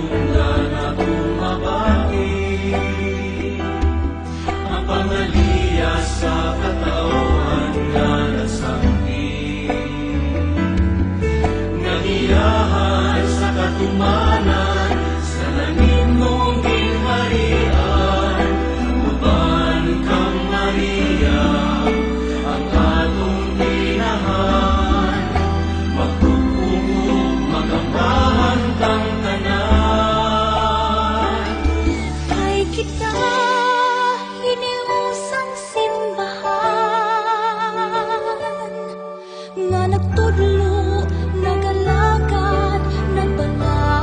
tungdan at bumabati. Ang pangaliya sa katawan nga nagsangki. Naniyahan sa katumanan, sa langit mong ginharian. Uban kang Maria, ang atong tinahan. Magtutungog, magambahan kang tanan. Ay kita iniusang simbahan, nga nagtudlo, nagalagad, nagbalaan.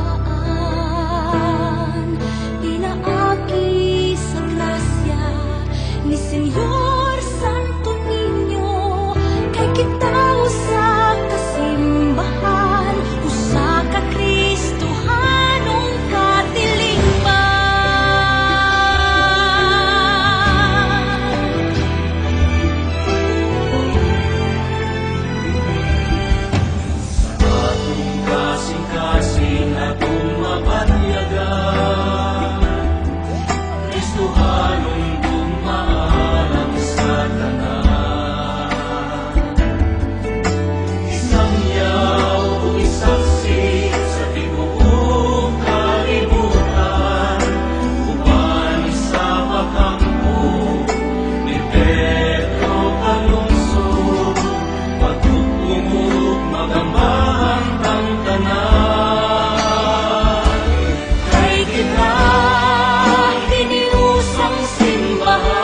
Pinaagi sa grasya ni Senyor Santo Niño, kay kita usa ka simbahan, usa ka Kristohanong katilingban. Atong kasing-kasing atong mabanyagan, Kristohanong dumaalam sa tanan. Isang yaw o isaksi sa tibuok kalibutan, uban sa pakampo ni Pedro Calungsod. Pagtutungog, magambahan kang tanan. Kay kita iniusang simbahan,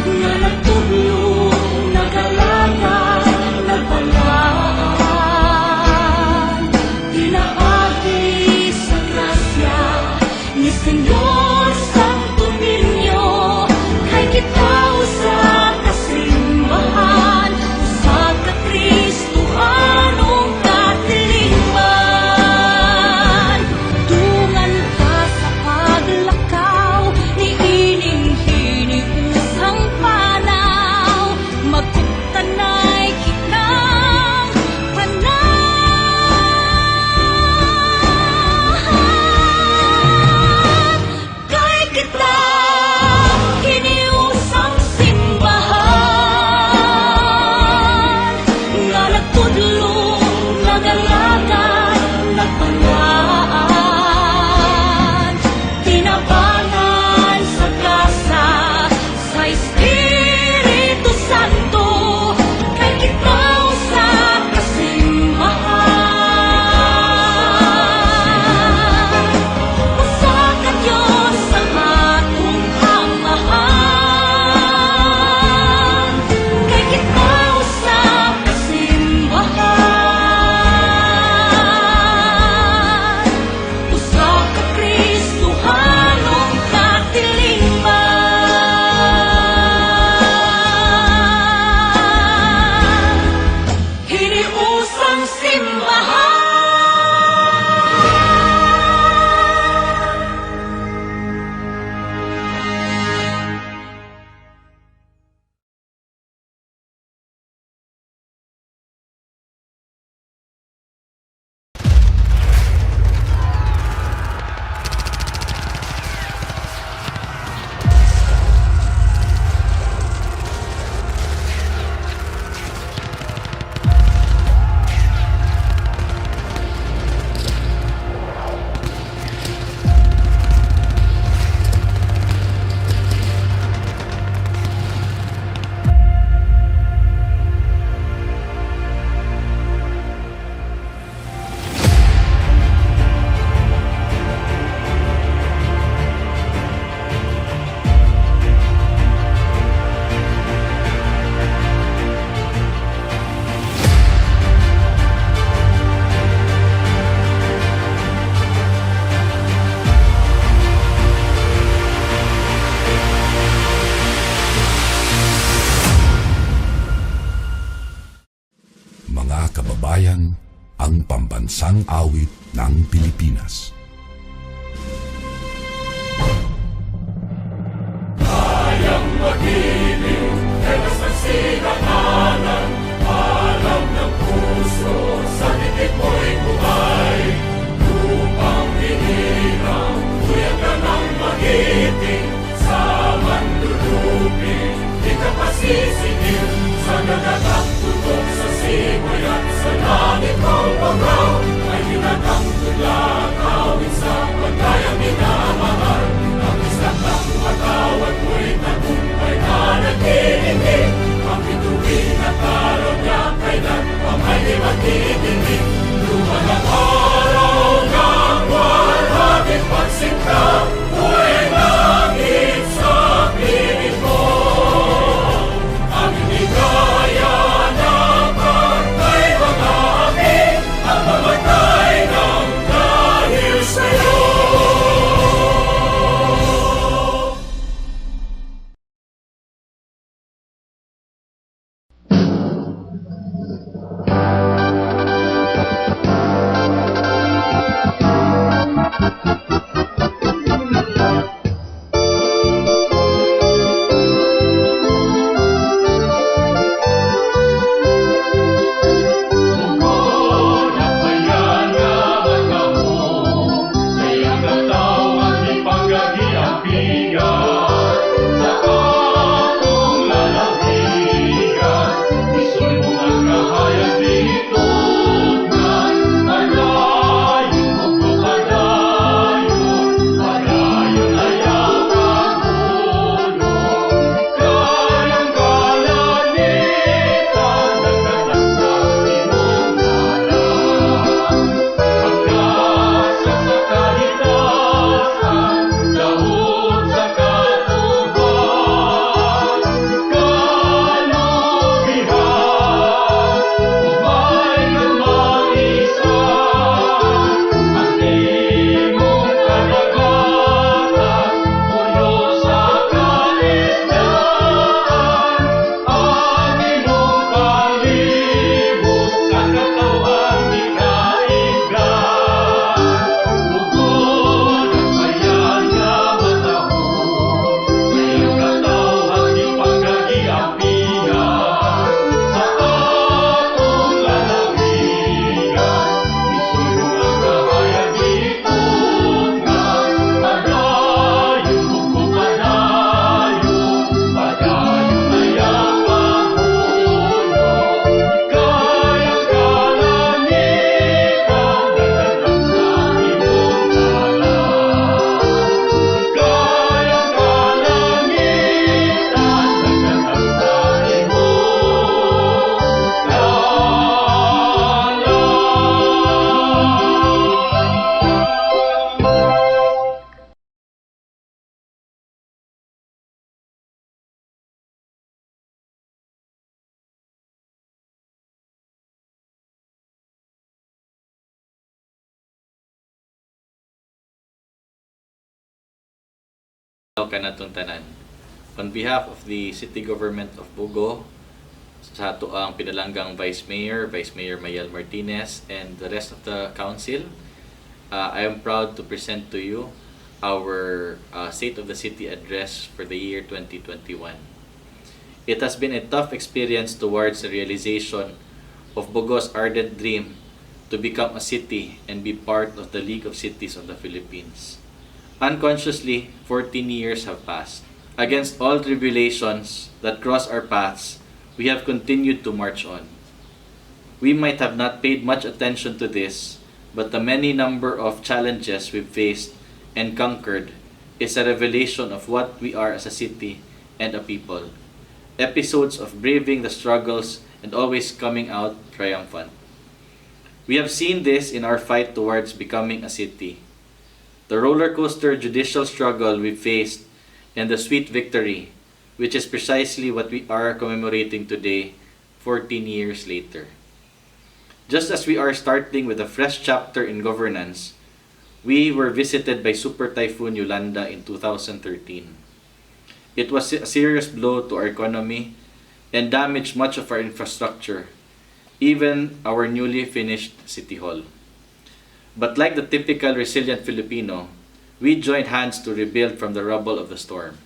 nga nagtudlo, nagalagad, nagbalaan. Pinaagi sa grasya ni Senyor Santo Niño, kay kita usa ka simbahan, usa ka Kristohanong katilingban. Dungan ka sa paglakaw ni ining usang panaw, magkugtanay kitang tanan. Kay kita iniusang simbahan, nga nagtudlo, nagalagad, nagbalaan. Tinabangan sa grasa sa Espiritu Santo, kay kita usa ka simbahan. Usa ka Diyos ang atong amahan, kay kita usa ka simbahan. Usa ka Kristohanong katilingban. Hiniusang simbahan. Mga kababayan, ang pambansang awit ng Pilipinas. Kayang magiliw, telas ng sinakanan, alam ng puso, sa dikit mo'y buhay. kanatong tanan. On behalf of the City Government of Bogo, sa ato ang pinalanggang Vice Mayor Mayel Martinez, and the rest of the Council, I am proud to present to you our State of the City address for the year 2021. It has been a tough experience towards the realization of Bogo's ardent dream to become a city and be part of the League of Cities of the Philippines. Unconsciously, 14 years have passed. Against all tribulations that cross our paths, we have continued to march on. We might have not paid much attention to this, but the many number of challenges we've faced and conquered is a revelation of what we are as a city and a people. Episodes of braving the struggles and always coming out triumphant. We have seen this in our fight towards becoming a city. The roller coaster judicial struggle we faced and the sweet victory, which is precisely what we are commemorating today, 14 years later. Just as we are starting with a fresh chapter in governance, we were visited by Super Typhoon Yolanda in 2013. It was a serious blow to our economy and damaged much of our infrastructure, even our newly finished City Hall. But like the typical resilient Filipino, we joined hands to rebuild from the rubble of the storm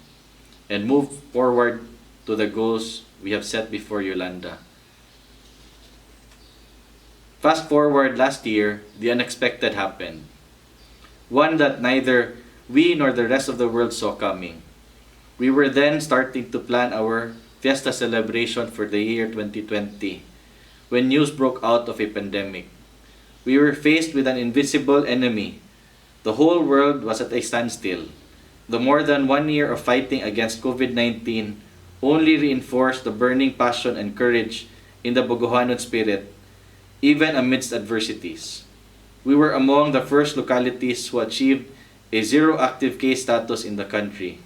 and move forward to the goals we have set before Yolanda. Fast forward last year, the unexpected happened. One that neither we nor the rest of the world saw coming. We were then starting to plan our fiesta celebration for the year 2020 when news broke out of a pandemic. We were faced with an invisible enemy. The whole world was at a standstill. The more than 1 year of fighting against COVID-19 only reinforced the burning passion and courage in the Bogohanon spirit, even amidst adversities. We were among the first localities who achieved a zero active case status in the country.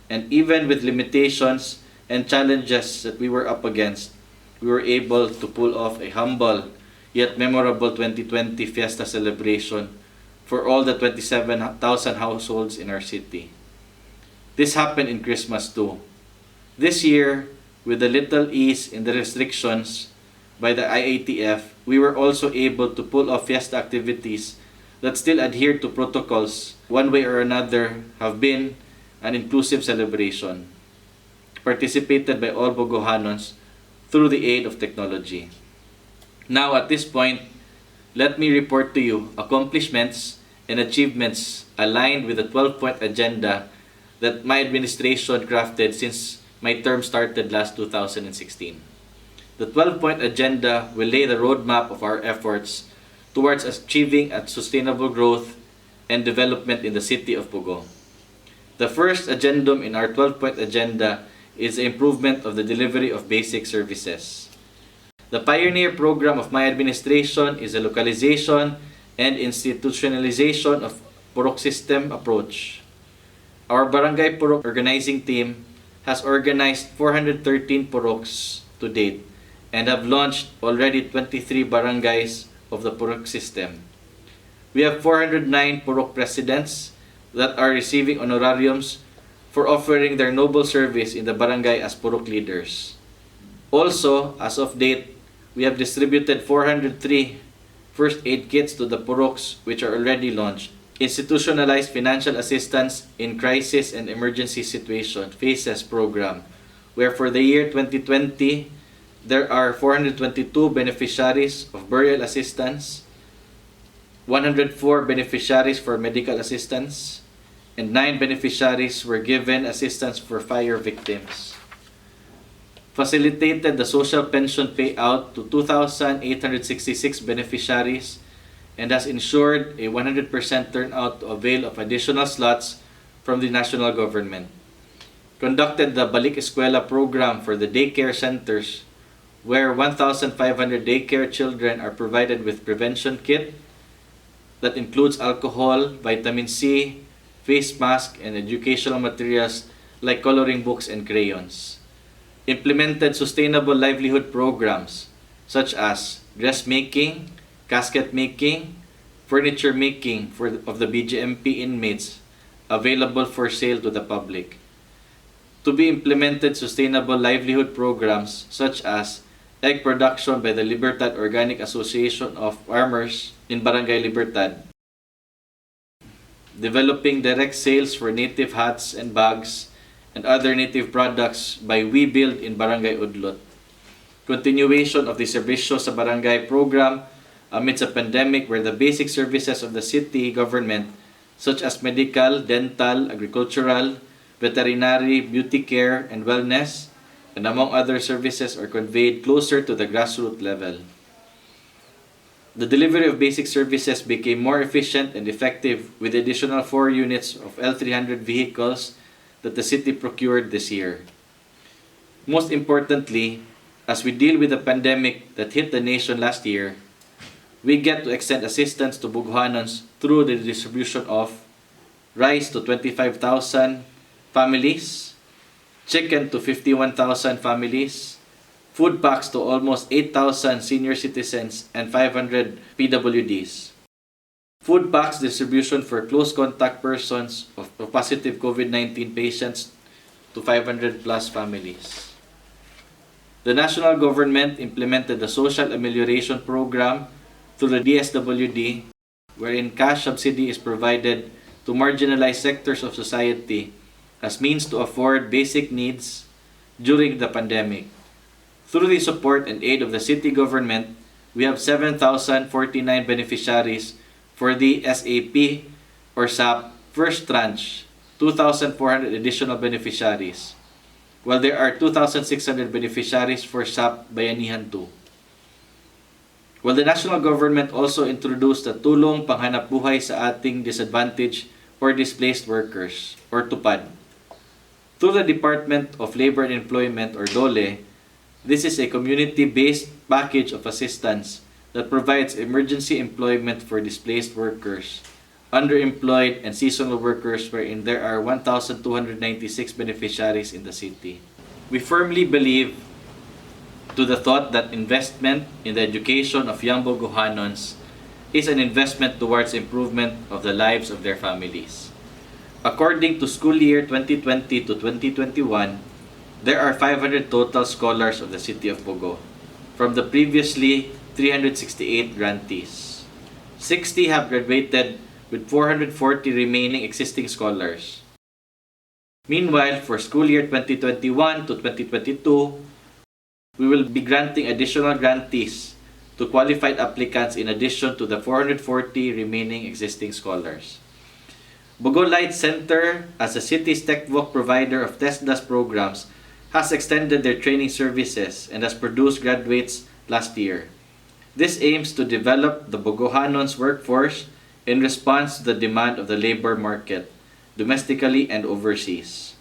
And even with limitations and challenges that we were up against, we were able to pull off a humble yet memorable 2020 fiesta celebration for all the 27,000 households in our city. This happened in Christmas too. This year, with a little ease in the restrictions by the IATF, we were also able to pull off fiesta activities that still adhere to protocols, one way or another, have been an inclusive celebration, participated by all Bogohanons through the aid of technology. Now at this point, let me report to you accomplishments and achievements aligned with the 12-point agenda that my administration crafted since my term started last 2016. The 12-point agenda will lay the roadmap of our efforts towards achieving a sustainable growth and development in the city of Bogo. The first agendum in our 12-point agenda is the improvement of the delivery of basic services. The pioneer program of my administration is the localization and institutionalization of Purok system approach. Our Barangay Purok organizing team has organized 413 Puroks to date and have launched already 23 barangays of the Purok system. We have 409 Purok presidents that are receiving honorariums for offering their noble service in the barangay as Purok leaders. Also, as of date, we have distributed 403 first aid kits to the Puroks which are already launched. Institutionalized financial assistance in crisis and emergency situation phases program, where for the year 2020, there are 422 beneficiaries of burial assistance, 104 beneficiaries for medical assistance, and 9 beneficiaries were given assistance for fire victims. Facilitated the social pension payout to 2,866 beneficiaries and has ensured a 100% turnout to avail of additional slots from the national government. Conducted the Balik Eskwela program for the daycare centers, where 1,500 daycare children are provided with prevention kit that includes alcohol, vitamin C, face mask, and educational materials like coloring books and crayons. Implemented sustainable livelihood programs such as dressmaking, casket making, furniture making of the BGMP inmates available for sale to the public. To be implemented sustainable livelihood programs such as egg production by the Libertad Organic Association of Farmers in Barangay Libertad, developing direct sales for native hats and bags and other native products by We Build in Barangay Udlot, continuation of the Serbisyo sa Barangay program amidst a pandemic where the basic services of the city government such as medical, dental, agricultural, veterinary, beauty care, and wellness, and among other services are conveyed closer to the grassroots level. The delivery of basic services became more efficient and effective with the additional 4 units of L300 vehicles that the city procured this year. Most importantly, as we deal with the pandemic that hit the nation last year, we get to extend assistance to Bogohanons through the distribution of rice to 25,000 families, chicken to 51,000 families, food packs to almost 8,000 senior citizens and 500 PWDs. Food packs distribution for close contact persons of positive COVID-19 patients to 500 plus families. The national government implemented the Social Amelioration Program through the DSWD, wherein cash subsidy is provided to marginalized sectors of society as means to afford basic needs during the pandemic. Through the support and aid of the city government, we have 7,049 beneficiaries for the SAP or SAP first tranche, 2,400 additional beneficiaries, while there are 2,600 beneficiaries for SAP Bayanihan 2. While the national government also introduced the Tulong Panghanapbuhay sa Ating Disadvantaged or Displaced Workers or TUPAD. Through the Department of Labor and Employment or DOLE, this is a community-based package of assistance that provides emergency employment for displaced workers, underemployed, and seasonal workers wherein there are 1,296 beneficiaries in the city. We firmly believe to the thought that investment in the education of young Bogohanons is an investment towards improvement of the lives of their families. According to school year 2020 to 2021, there are 500 total scholars of the city of Bogo, from the previously 368 grantees. 60 have graduated with 440 remaining existing scholars. Meanwhile, for school year 2021 to 2022, we will be granting additional grantees to qualified applicants in addition to the 440 remaining existing scholars. Bogo Light Center, as the city's TechVoc provider of TESDAS programs, has extended their training services and has produced graduates last year. This aims to develop the Bogohanons workforce in response to the demand of the labor market, domestically and overseas.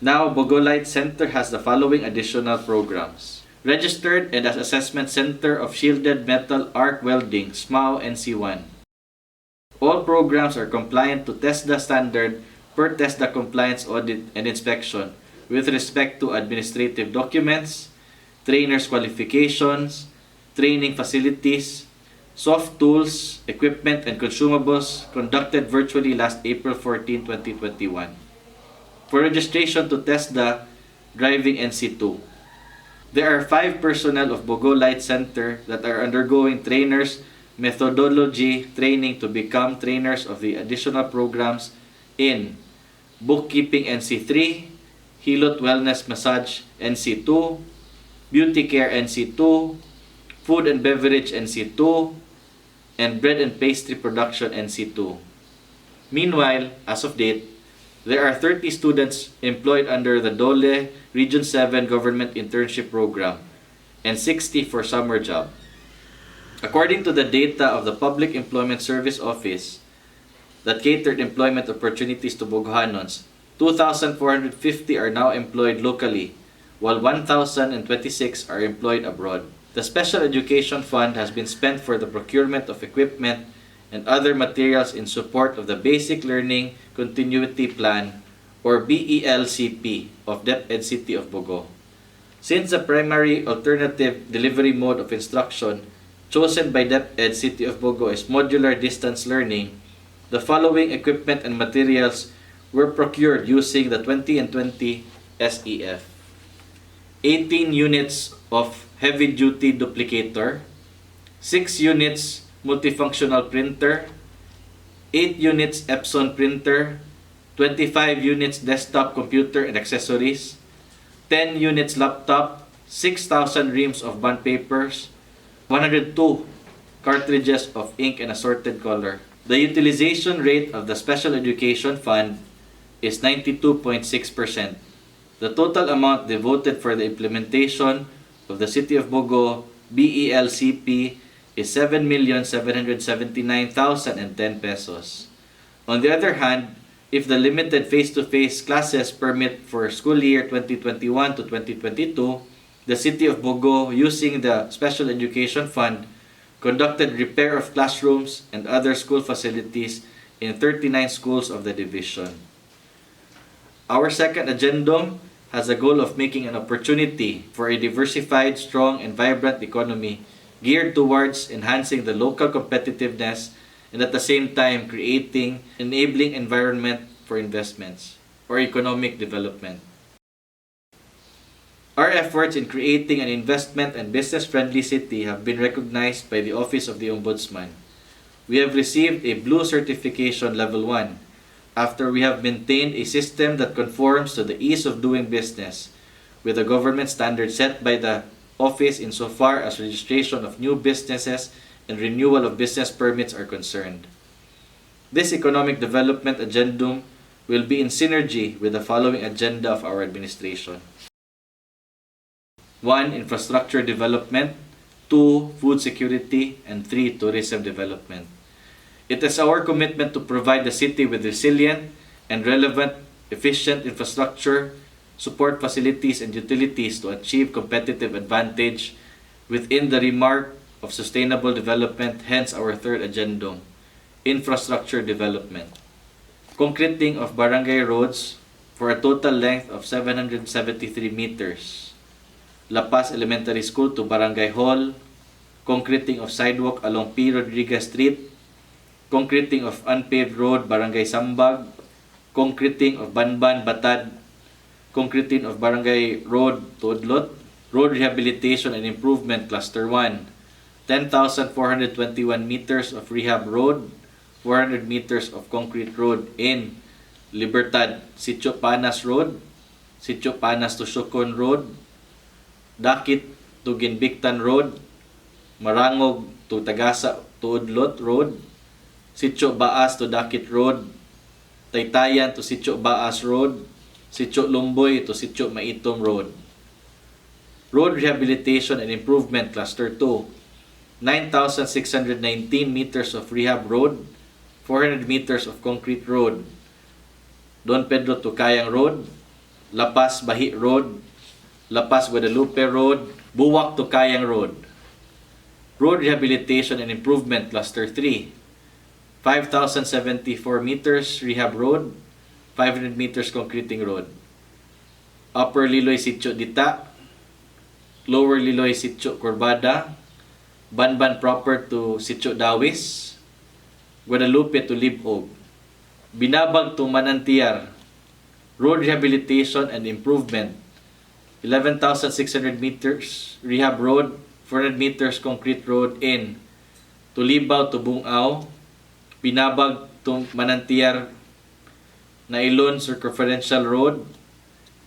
Now, Bogo Light Center has the following additional programs. Registered and as Assessment Center of Shielded Metal Arc Welding, SMAO NC1. All programs are compliant to TESDA standard per TESDA compliance audit and inspection with respect to administrative documents, trainers' qualifications, training facilities, soft tools, equipment, and consumables conducted virtually last April 14, 2021. For registration to TESDA Driving NC2, there are 5 personnel of Bogo Light Center that are undergoing trainers methodology training to become trainers of the additional programs in Bookkeeping NC3, Hilot Wellness Massage NC2, Beauty Care NC2, Food and Beverage NC2, and Bread and Pastry Production NC2. Meanwhile, as of date, there are 30 students employed under the Dole Region 7 Government Internship Program and 60 for summer job. According to the data of the Public Employment Service Office that catered employment opportunities to Bogohanons, 2,450 are now employed locally, while 1,026 are employed abroad. The Special Education Fund has been spent for the procurement of equipment and other materials in support of the Basic Learning Continuity Plan or BELCP of DepEd City of Bogo. Since the primary alternative delivery mode of instruction chosen by DepEd City of Bogo is modular distance learning, the following equipment and materials were procured using the 20 and 20 SEF. 18 units of heavy-duty duplicator, 6 units multifunctional printer, 8 units Epson printer, 25 units desktop computer and accessories, 10 units laptop, 6,000 reams of bond papers, 102 cartridges of ink and assorted color. The utilization rate of the Special Education Fund is 92.6%. The total amount devoted for the implementation of the City of Bogo BELCP is 7,779,010 pesos. On the other hand, if the limited face-to-face classes permit for school year 2021 to 2022, the City of Bogo, using the Special Education Fund, conducted repair of classrooms and other school facilities in 39 schools of the division. Our second addendum has a goal of making an opportunity for a diversified, strong, and vibrant economy geared towards enhancing the local competitiveness and at the same time creating enabling environment for investments or economic development. Our efforts in creating an investment and business-friendly city have been recognized by the Office of the Ombudsman. We have received a Blue Certification Level 1 after we have maintained a system that conforms to the ease of doing business with the government standards set by the office insofar as registration of new businesses and renewal of business permits are concerned. This economic development addendum will be in synergy with the following agenda of our administration. 1. Infrastructure development, 2. Food security, and 3. Tourism development. It is our commitment to provide the city with resilient and relevant, efficient infrastructure, support facilities, and utilities to achieve competitive advantage within the remark of sustainable development, hence our third addendum, infrastructure development. Concreting of barangay roads for a total length of 773 meters. La Paz Elementary School to Barangay Hall, concreting of sidewalk along P. Rodriguez Street, concreting of unpaved road Barangay Sambag, concreting of Banban Batad, concreting of Barangay Road Tudlot, road rehabilitation and improvement Cluster 1, 10,421 meters of rehab road, 400 meters of concrete road in Libertad, Sitio Panas Road, Sitio Panas to Shukon Road, Dakit to Ginbiktan Road, Marangog to Tagasa to Udlot Road, Sitio Baas to Dakit Road, Taytayan to Sitio Baas Road, Sitio Lumboy to Sitio Maitom Road. Road rehabilitation and improvement Cluster 2, 9,619 meters of rehab road, 400 meters of concrete road, Don Pedro to Kayang Road, La Paz Bahi Road, La Paz Guadalupe Road, Buwak to Kayang Road. Road rehabilitation and improvement Cluster 3, 5,074 meters rehab road, 500 meters concreting road. Upper Liloy Sitio Dita, Lower Liloy Sitio Corbada, Banban proper to Sitio Dawis, Guadalupe to Libog. Binabag to Manantiar, road rehabilitation and improvement, 11,600 meters rehab road, 400 meters concrete road in Tulibaw to Bungaw, Binabag to Manantiar, Nailon Circumferential Road,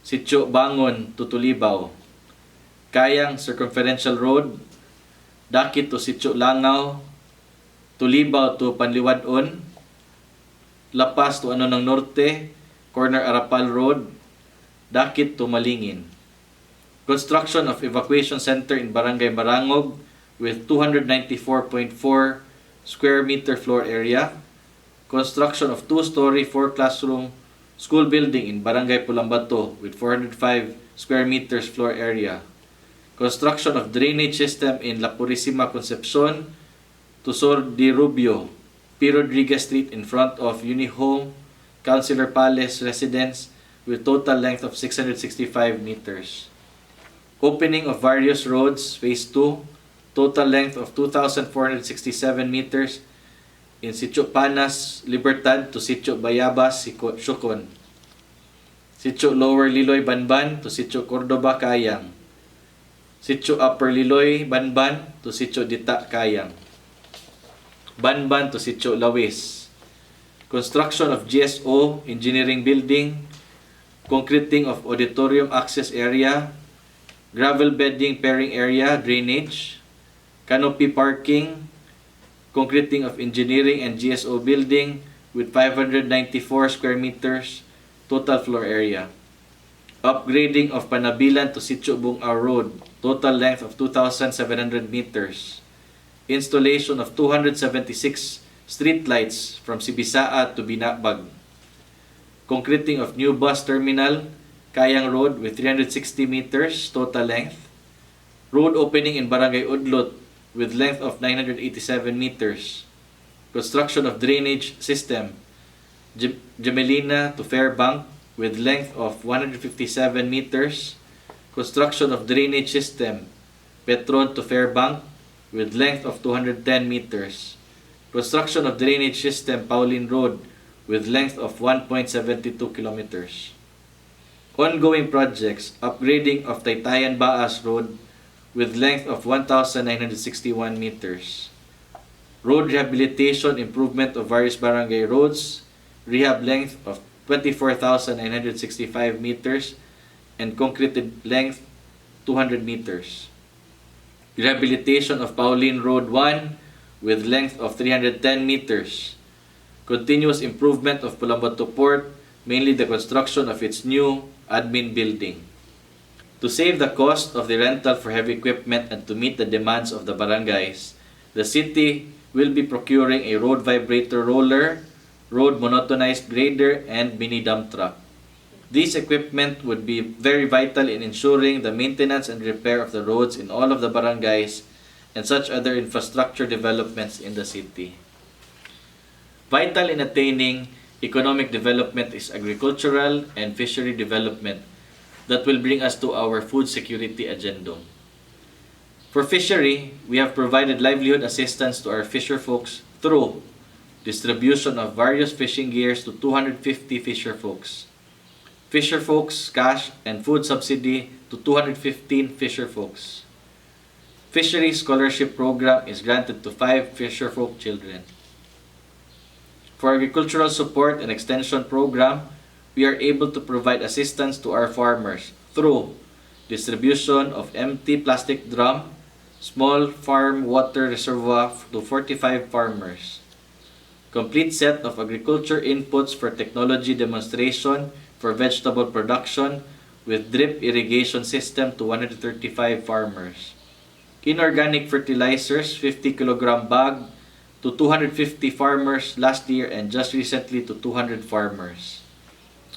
Sitio Bangon to Tulibaw, Kayang Circumferential Road, Dakit to Sitio Langaw, Tulibaw to Panliwadon, La Paz to Anonang Norte, Corner Arapal Road, Dakit to Malingin. Construction of evacuation center in Barangay Marangog with 294.4 square meter floor area. Construction of 2-story 4-classroom school building in Barangay Pulambato with 405 square meters floor area. Construction of drainage system in La Purisima Concepcion, Tusor de Rubio, P. Rodriguez Street in front of Unihome, Councilor Palace Residence with total length of 665 meters. Opening of various roads, Phase 2, total length of 2,467 meters, in Sitio Panas, Libertad to Sitio Bayabas, Sukon. Sitio Lower Liloy, Banban to Sitio Cordoba, Kayang. Sitio Upper Liloy, Banban to Sitio Dita, Kayang. Banban to Sitio Lawis. Construction of GSO, engineering building, concreting of auditorium access area, gravel bedding pairing area, drainage, canopy parking, concreting of engineering and GSO building with 594 square meters total floor area. Upgrading of Panabilan to Sitio Bungaw Road, total length of 2,700 meters. Installation of 276 street lights from Sibisaa to Binabag. Concreting of new bus terminal, Kayang Road with 360 meters total length. Road opening in Barangay Udlot with length of 987 meters. Construction of drainage system, Jamelina to Fairbank with length of 157 meters. Construction of drainage system, Petron to Fairbank with length of 210 meters. Construction of drainage system, Pauline Road with length of 1.72 kilometers. Ongoing projects, upgrading of Taytayan Baas Road with length of 1,961 meters. Road rehabilitation, improvement of various barangay roads, rehab length of 24,965 meters and concreted length 200 meters. Rehabilitation of Pauline Road 1 with length of 310 meters. Continuous improvement of Pulambato Port, mainly the construction of its new admin building. To save the cost of the rental for heavy equipment and to meet the demands of the barangays, the city will be procuring a road vibrator roller, road monotonized grader, and mini dump truck. These equipment would be very vital in ensuring the maintenance and repair of the roads in all of the barangays and such other infrastructure developments in the city. Vital in attaining economic development is agricultural and fishery development that will bring us to our food security agenda. For fishery, we have provided livelihood assistance to our fisher folks through distribution of various fishing gears to 250 fisher folks. Fisher folks cash and food subsidy to 215 fisher folks. Fishery scholarship program is granted to 5 fisher folk children. For agricultural support and extension program, we are able to provide assistance to our farmers through distribution of empty plastic drum, small farm water reservoir to 45 farmers. Complete set of agriculture inputs for technology demonstration for vegetable production with drip irrigation system to 135 farmers. Inorganic fertilizers, 50 kilogram bag to 250 farmers last year and just recently to 200 farmers.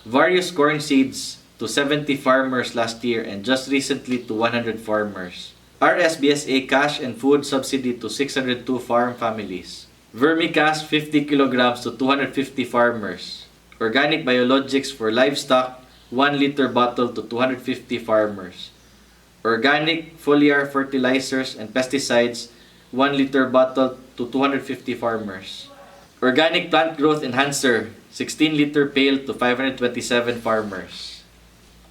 Various corn seeds to 70 farmers last year and just recently to 100 farmers. RSBSA cash and food subsidy to 602 farm families. Vermicast 50 kilograms to 250 farmers. Organic biologics for livestock 1 liter bottle to 250 farmers. Organic foliar fertilizers and pesticides 1 liter bottle to 250 farmers. Organic plant growth enhancer 16 liter pail to 527 farmers.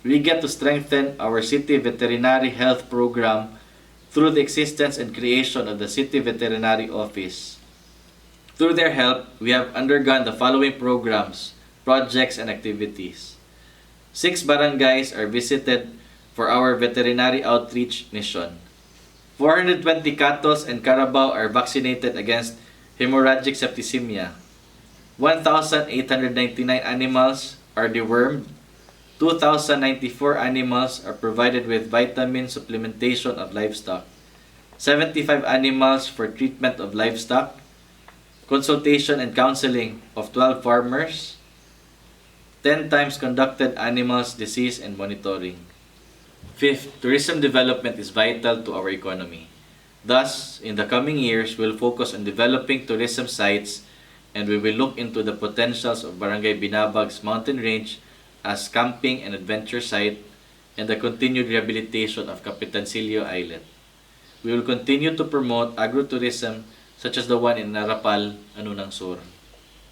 We get to strengthen our city veterinary health program through the existence and creation of the City Veterinary Office. Through their help, we have undergone the following programs, projects, and activities. 6 barangays are visited for our veterinary outreach mission. 420 cattle and carabao are vaccinated against hemorrhagic septicemia. 1,899 animals are dewormed. 2,094 animals are provided with vitamin supplementation of livestock. 75 animals for treatment of livestock. Consultation and counseling of 12 farmers. 10 times conducted animals disease and monitoring. 5th, tourism development is vital to our economy. Thus, in the coming years, we'll focus on developing tourism sites and we will look into the potentials of Barangay Binabag's mountain range as camping and adventure site and the continued rehabilitation of Capitancillo Islet. We will continue to promote agrotourism such as the one in Narapal, Anunang Sur.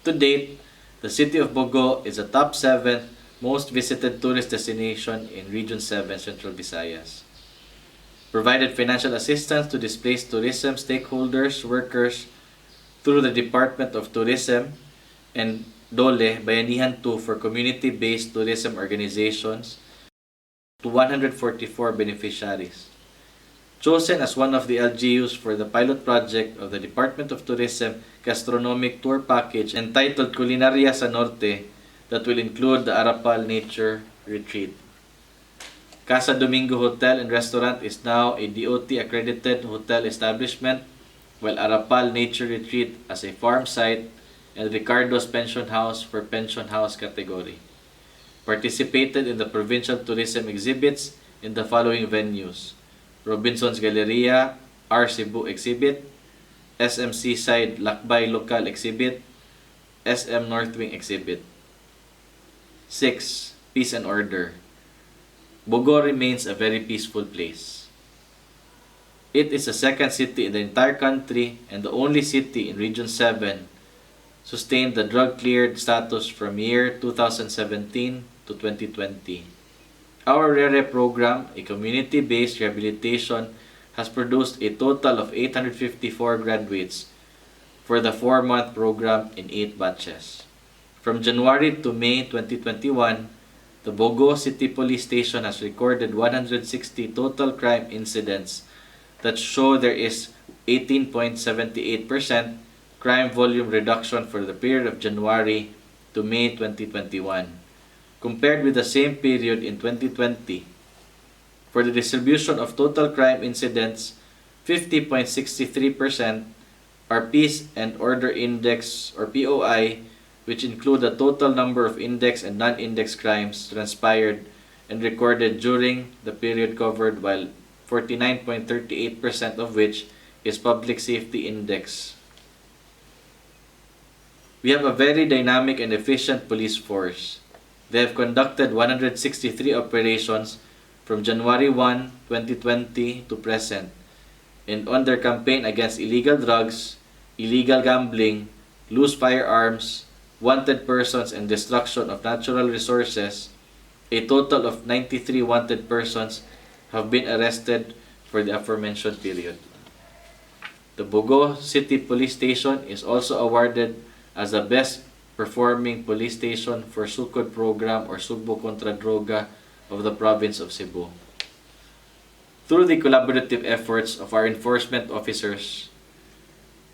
To date, the city of Bogo is the top 7th most visited tourist destination in Region 7, Central Visayas. Provided financial assistance to displaced tourism stakeholders, workers, through the Department of Tourism and DOLE, Bayanihan 2 for community-based tourism organizations to 144 beneficiaries. Chosen as one of the LGUs for the pilot project of the Department of Tourism gastronomic tour package entitled Culinaria sa Norte that will include the Arapal Nature Retreat. Casa Domingo Hotel and Restaurant is now a DOT accredited hotel establishment, while Arapal Nature Retreat as a farm site and Ricardo's Pension House for Pension House category. Participated in the provincial tourism exhibits in the following venues: Robinson's Galleria, R Cebu Exhibit, SM Seaside Lakbay Local Exhibit, SM North Wing Exhibit. 6. Peace and order. Bogo remains a very peaceful place. It is the second city in the entire country and the only city in Region 7 sustained the drug-cleared status from year 2017 to 2020. Our RERE program, a community-based rehabilitation, has produced a total of 854 graduates for the 4-month program in 8 batches. From January to May 2021, the Bogo City Police Station has recorded 160 total crime incidents that show there is 18.78% crime volume reduction for the period of January to May 2021, compared with the same period in 2020. For the distribution of total crime incidents, 50.63% are Peace and Order Index or POI, which include the total number of index and non-index crimes transpired and recorded during the period covered, while 49.38% of which is Public Safety Index. We have a very dynamic and efficient police force. They have conducted 163 operations from January 1, 2020 to present, and on their campaign against illegal drugs, illegal gambling, loose firearms, wanted persons, and destruction of natural resources, a total of 93 wanted persons have been arrested for the aforementioned period. The Bogo City Police Station is also awarded as the best performing police station for Sukod program or Sugbo Kontra Droga of the province of Cebu. Through the collaborative efforts of our enforcement officers,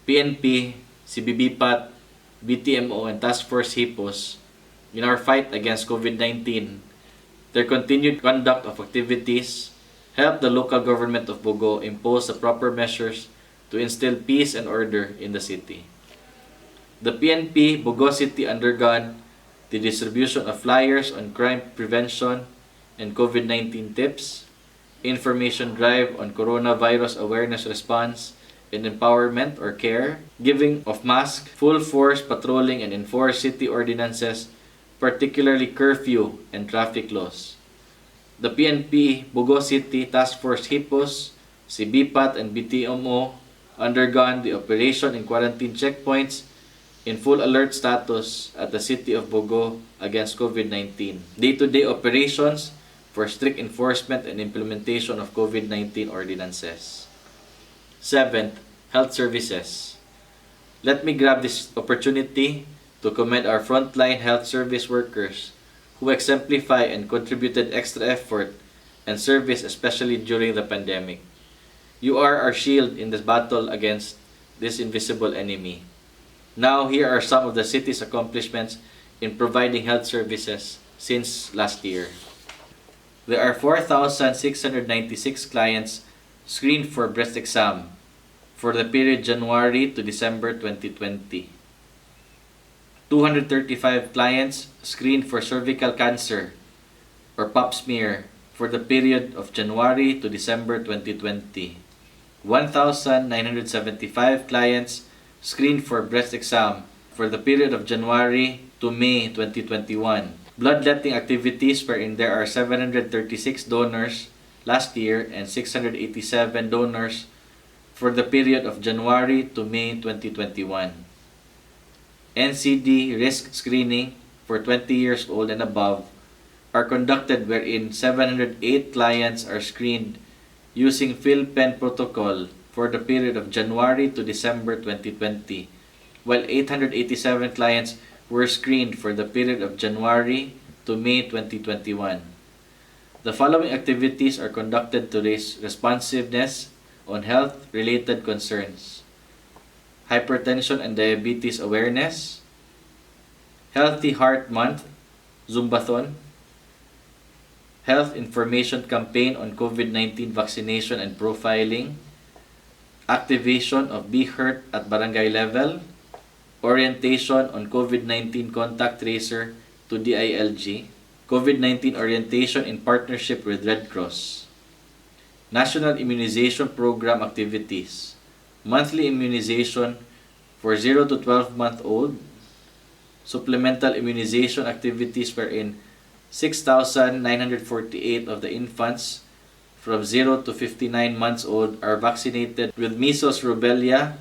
PNP, CBBPAT, BTMO, and Task Force HIPOS, in our fight against COVID-19, their continued conduct of activities helped the local government of Bogo impose the proper measures to instill peace and order in the city. The PNP Bogo City undergone the distribution of flyers on crime prevention and COVID-19 tips, information drive on coronavirus awareness response and empowerment or CARE, giving of mask, full force patrolling and enforce city ordinances, particularly curfew and traffic laws. The PNP Bogo City Task Force HIPOS, CBPAT, and BTMO undergone the operation and quarantine checkpoints in full alert status at the city of Bogo against COVID-19. Day-to-day operations for strict enforcement and implementation of COVID-19 ordinances. 7th, health services. Let me grab this opportunity to commend our frontline health service workers who exemplify and contributed extra effort and service, especially during the pandemic. You are our shield in this battle against this invisible enemy. Now, here are some of the city's accomplishments in providing health services since last year. There are 4,696 clients screened for breast exam for the period January to December 2020. 235 clients screened for cervical cancer or pap smear for the period of January to December 2020. 1,975 clients screened for breast exam for the period of January to May 2021. Bloodletting activities wherein there are 736 donors last year and 687 donors for the period of January to May 2021. NCD risk screening for 20 years old and above are conducted wherein 708 clients are screened using PhilPen protocol for the period of January to December 2020, while 887 clients were screened for the period of January to May 2021. The following activities are conducted to raise responsiveness on health-related concerns: hypertension and diabetes awareness, Healthy Heart Month, Zumbathon, Health Information Campaign on COVID-19 vaccination and profiling, activation of Be Heard at barangay level, orientation on COVID-19 contact tracer to DILG, COVID-19 orientation in partnership with Red Cross, National Immunization Program activities, monthly immunization for 0 to 12-month-old, supplemental immunization activities wherein 6,948 of the infants from 0 to 59 months old are vaccinated with measles rubella,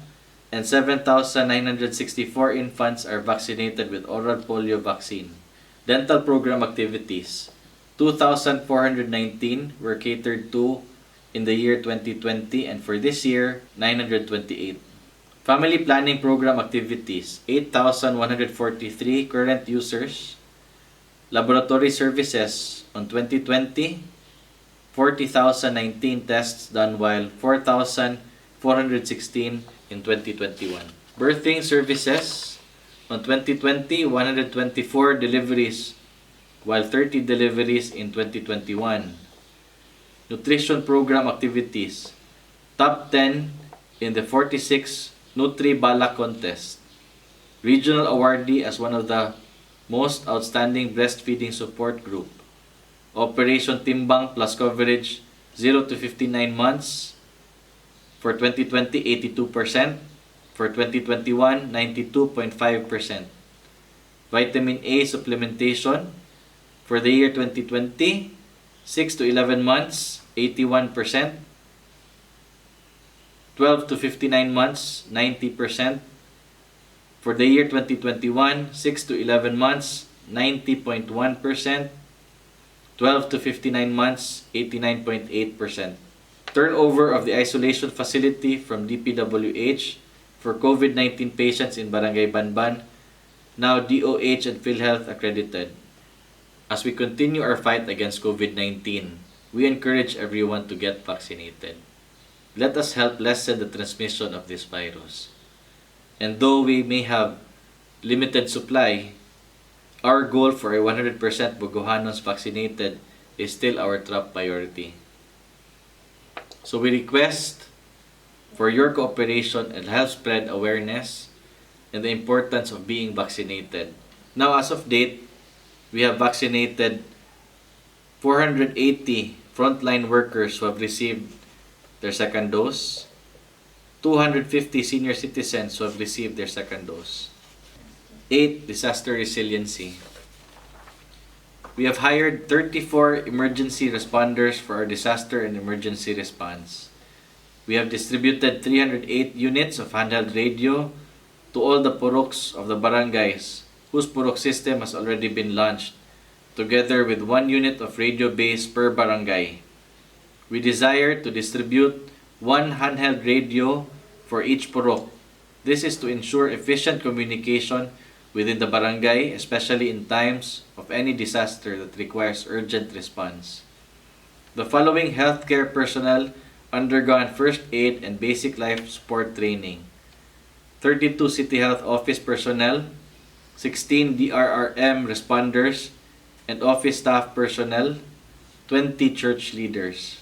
and 7,964 infants are vaccinated with oral polio vaccine. Dental program activities, 2,419 were catered to in the year 2020, and for this year, 928. Family planning program activities, 8,143 current users. Laboratory services on 2020, 40,019 tests done, while 4,416 in 2021. Birthing services on 2020, 124 deliveries, while 30 deliveries in 2021. Nutrition program activities, top 10 in the 46 Nutri Bala contest. Regional awardee as one of the most outstanding breastfeeding support group. Operation Timbang plus coverage 0 to 59 months. For 2020, 82%. For 2021, 92.5%. Vitamin A supplementation for the year 2020, 6 to 11 months, 81%. 12 to 59 months, 90%. For the year 2021, 6 to 11 months, 90.1%. 12 to 59 months, 89.8%. Turnover of the isolation facility from DPWH for COVID-19 patients in Barangay Banban, now DOH and PhilHealth accredited. As we continue our fight against COVID-19, we encourage everyone to get vaccinated. Let us help lessen the transmission of this virus. And though we may have limited supply, our goal for a 100% Bogohanos vaccinated is still our top priority. So we request for your cooperation and help spread awareness and the importance of being vaccinated. Now, as of date, we have vaccinated 480 frontline workers who have received their second dose, 250 senior citizens who have received their second dose, 8 disaster resiliency. We have hired 34 emergency responders for our disaster and emergency response. We have distributed 308 units of handheld radio to all the puroks of the barangays whose purok system has already been launched, together with 1 unit of radio base per barangay. We desire to distribute 1 handheld radio for each purok. This is to ensure efficient communication within the barangay, especially in times of any disaster that requires urgent response. The following healthcare personnel undergone first aid and basic life support training: 32 City Health Office personnel, 16 DRRM responders and office staff personnel, 20 church leaders.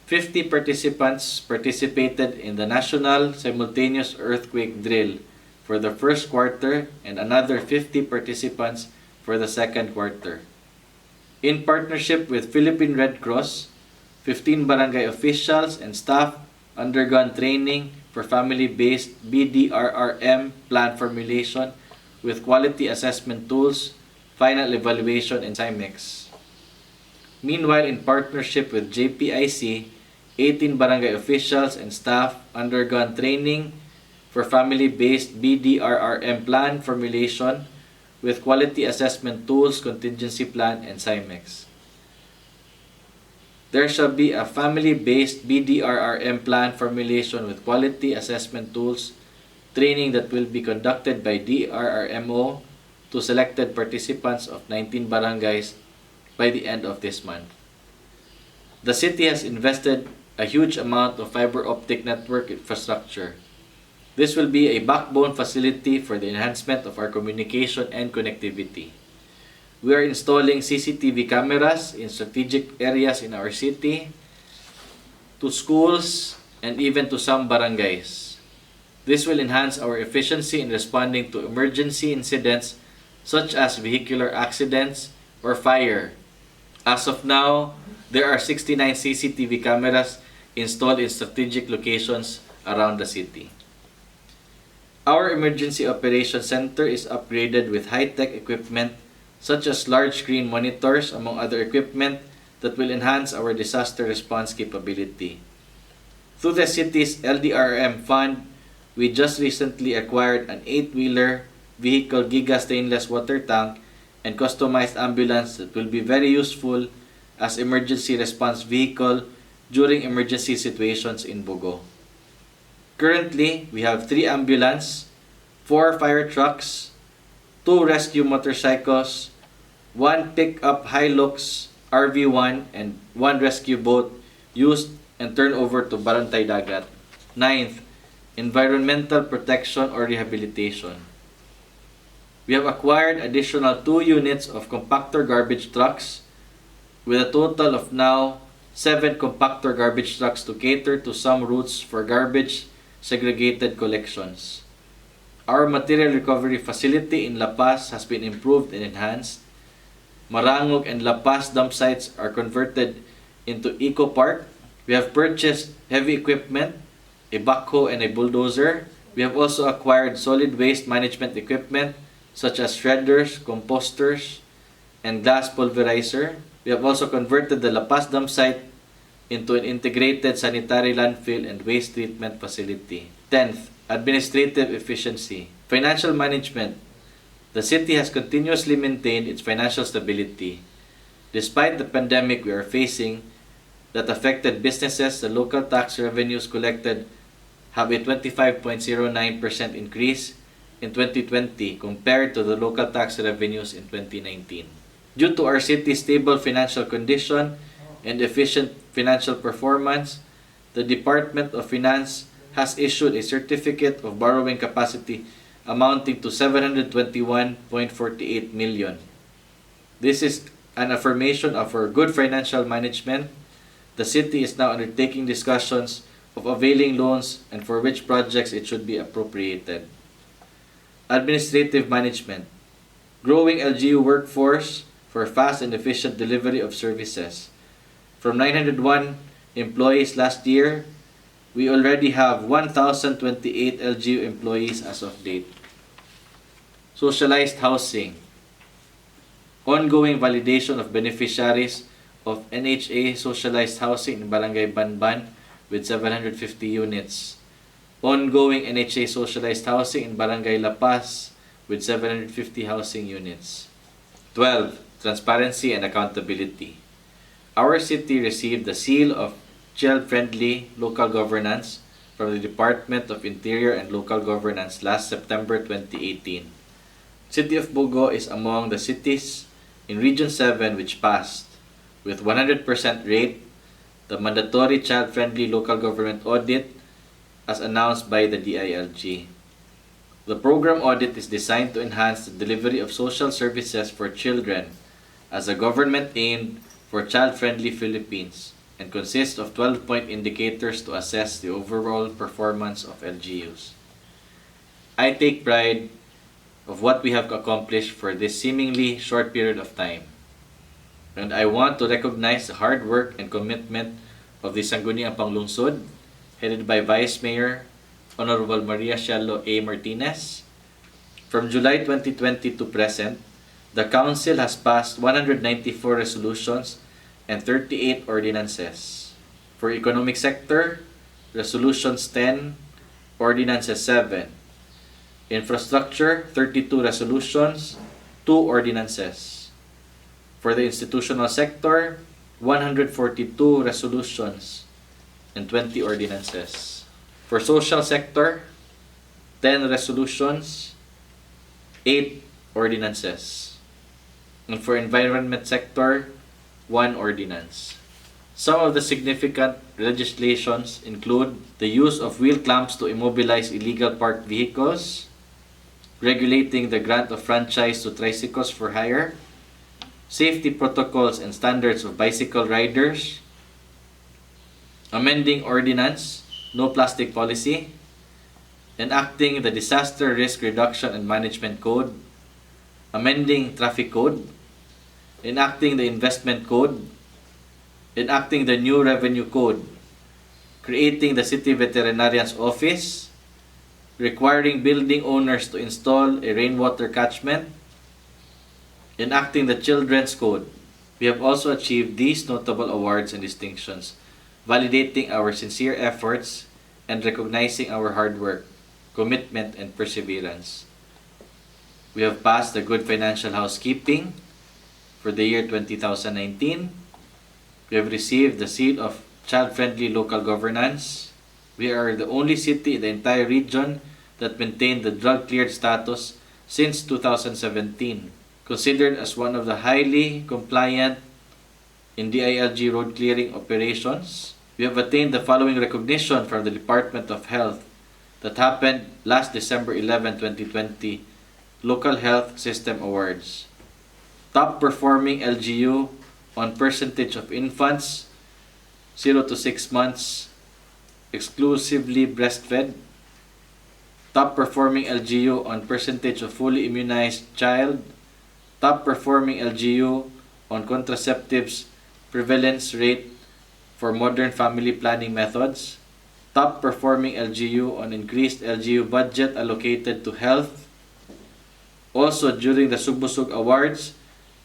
50 participants participated in the National Simultaneous Earthquake Drill for the first quarter and another 50 participants for the second quarter. In partnership with Philippine Red Cross, 15 barangay officials and staff undergone training for family-based BDRRM plan formulation with quality assessment tools, final evaluation, and CIMEX. Meanwhile, in partnership with JPIC, 18 barangay officials and staff undergone training for family-based BDRRM plan formulation with quality assessment tools, contingency plan, and CIMEX. There shall be a family-based BDRRM plan formulation with quality assessment tools training that will be conducted by DRRMO to selected participants of 19 barangays by the end of this month. The city has invested a huge amount of fiber optic network infrastructure. This will be a backbone facility for the enhancement of our communication and connectivity. We are installing CCTV cameras in strategic areas in our city, to schools, and even to some barangays. This will enhance our efficiency in responding to emergency incidents such as vehicular accidents or fire. As of now, there are 69 CCTV cameras installed in strategic locations around the city. Our Emergency Operations Center is upgraded with high-tech equipment such as large screen monitors, among other equipment that will enhance our disaster response capability. Through the city's LDRM fund, we just recently acquired an 8-wheeler vehicle Giga stainless water tank and customized ambulance that will be very useful as emergency response vehicle during emergency situations in Bogo. Currently, we have 3 ambulances, 4 fire trucks, 2 rescue motorcycles, 1 pickup Hilux RV1, and 1 rescue boat used and turned over to Barangay Dagat. 9th, environmental protection or rehabilitation. We have acquired additional 2 units of compactor garbage trucks with a total of now 7 compactor garbage trucks to cater to some routes for garbage segregated collections. Our material recovery facility in La Paz has been improved and enhanced. Marangog and La Paz dump sites are converted into Eco Park. We have purchased heavy equipment, a backhoe and a bulldozer. We have also acquired solid waste management equipment such as shredders, composters, and glass pulverizer. We have also converted the La Paz dump site into an integrated sanitary landfill and waste treatment facility. 10th, administrative efficiency. Financial management. The city has continuously maintained its financial stability. Despite the pandemic we are facing that affected businesses, the local tax revenues collected have a 25.09% increase in 2020 compared to the local tax revenues in 2019. Due to our city's stable financial condition and efficient financial performance, the Department of Finance has issued a certificate of borrowing capacity amounting to 721.48 million. This is an affirmation of our good financial management. The city is now undertaking discussions of availing loans and for which projects it should be appropriated. Administrative management. Growing LGU workforce for fast and efficient delivery of services. From 901 employees last year, we already have 1,028 LGU employees as of date. Socialized housing. Ongoing validation of beneficiaries of NHA socialized housing in Barangay Banban with 750 units. Ongoing NHA socialized housing in Barangay La Paz with 750 housing units. 12. Transparency and accountability. Our city received the seal of child-friendly local governance from the Department of Interior and Local Governance last September 2018. City of Bogo is among the cities in Region 7 which passed, with 100% rate, the mandatory child-friendly local government audit as announced by the DILG. The program audit is designed to enhance the delivery of social services for children as a government aimed for child-friendly Philippines and consists of 12-point indicators to assess the overall performance of LGUs. I take pride of what we have accomplished for this seemingly short period of time, and I want to recognize the hard work and commitment of the Sangguniang Panglungsod, headed by Vice Mayor Honorable Maria Cielo A. Martinez. From July 2020 to present, the Council has passed 194 resolutions and 38 ordinances. For economic sector, resolutions 10, ordinances 7. Infrastructure, 32 resolutions, 2 ordinances. For the institutional sector, 142 resolutions and 20 ordinances. For social sector, 10 resolutions, 8 ordinances. And for environment sector, 1 ordinance. Some of the significant legislations include the use of wheel clamps to immobilize illegal parked vehicles, regulating the grant of franchise to tricycles for hire, safety protocols and standards of bicycle riders, amending ordinance, no plastic policy, enacting the Disaster Risk Reduction and Management Code, amending Traffic Code, enacting the Investment Code, enacting the new Revenue Code, creating the City Veterinarian's Office, requiring building owners to install a rainwater catchment, enacting the Children's Code. We have also achieved these notable awards and distinctions, validating our sincere efforts and recognizing our hard work, commitment, and perseverance. We have passed the Good Financial Housekeeping for the year 2019. We have received the seal of Child-Friendly Local Governance. We are the only city in the entire region that maintained the drug-cleared status since 2017, considered as one of the highly compliant in DILG road clearing operations. We have attained the following recognition from the Department of Health that happened last December 11, 2020, Local Health System Awards. Top performing LGU on percentage of infants 0 to 6 months exclusively breastfed. Top performing LGU on percentage of fully immunized child. Top performing LGU on contraceptives prevalence rate for modern family planning methods. Top performing LGU on increased LGU budget allocated to health. Also during the Sugbusug Awards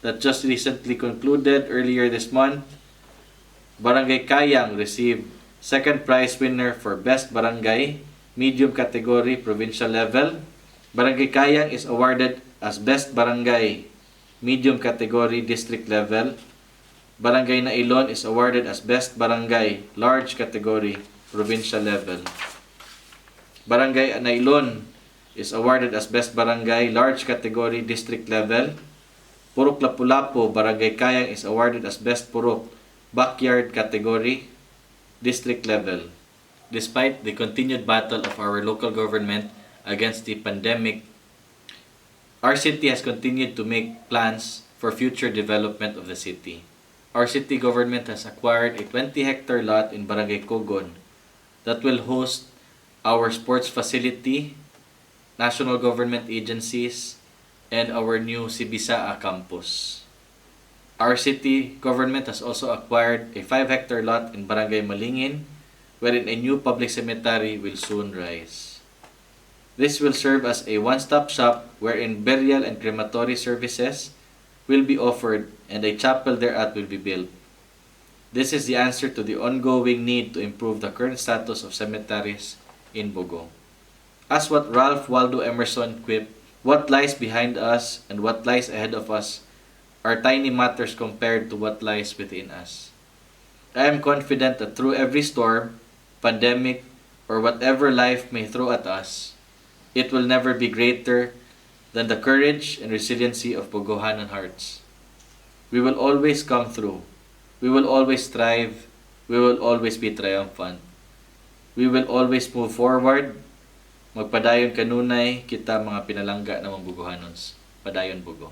that just recently concluded earlier this month, Barangay Kayang received second prize winner for Best Barangay, medium category, provincial level. Barangay Kayang is awarded as Best Barangay, medium category, district level. Barangay Nailon is awarded as Best Barangay, large category, provincial level. Barangay Nailon is awarded as Best Barangay, large category, district level. Purok Lapu-Lapu, Barangay Kayang is awarded as Best Purok, backyard category, district level. Despite the continued battle of our local government against the pandemic, our city has continued to make plans for future development of the city. Our city government has acquired a 20-hectare lot in Barangay Cogon that will host our sports facility, national government agencies, and our new Sibisaa campus. Our city government has also acquired a 5-hectare lot in Barangay Malingin, wherein a new public cemetery will soon rise. This will serve as a one-stop shop wherein burial and crematory services will be offered and a chapel thereat will be built. This is the answer to the ongoing need to improve the current status of cemeteries in Bogo. As what Ralph Waldo Emerson quipped, what lies behind us and what lies ahead of us are tiny matters compared to what lies within us. I am confident that through every storm, pandemic, or whatever life may throw at us, it will never be greater than the courage and resiliency of Bogohanan hearts. We will always come through. We will always strive. We will always be triumphant. We will always move forward. Magpadayon kanunay kita mga pinalangga ng mga Bogohanons. Padayon Bogo.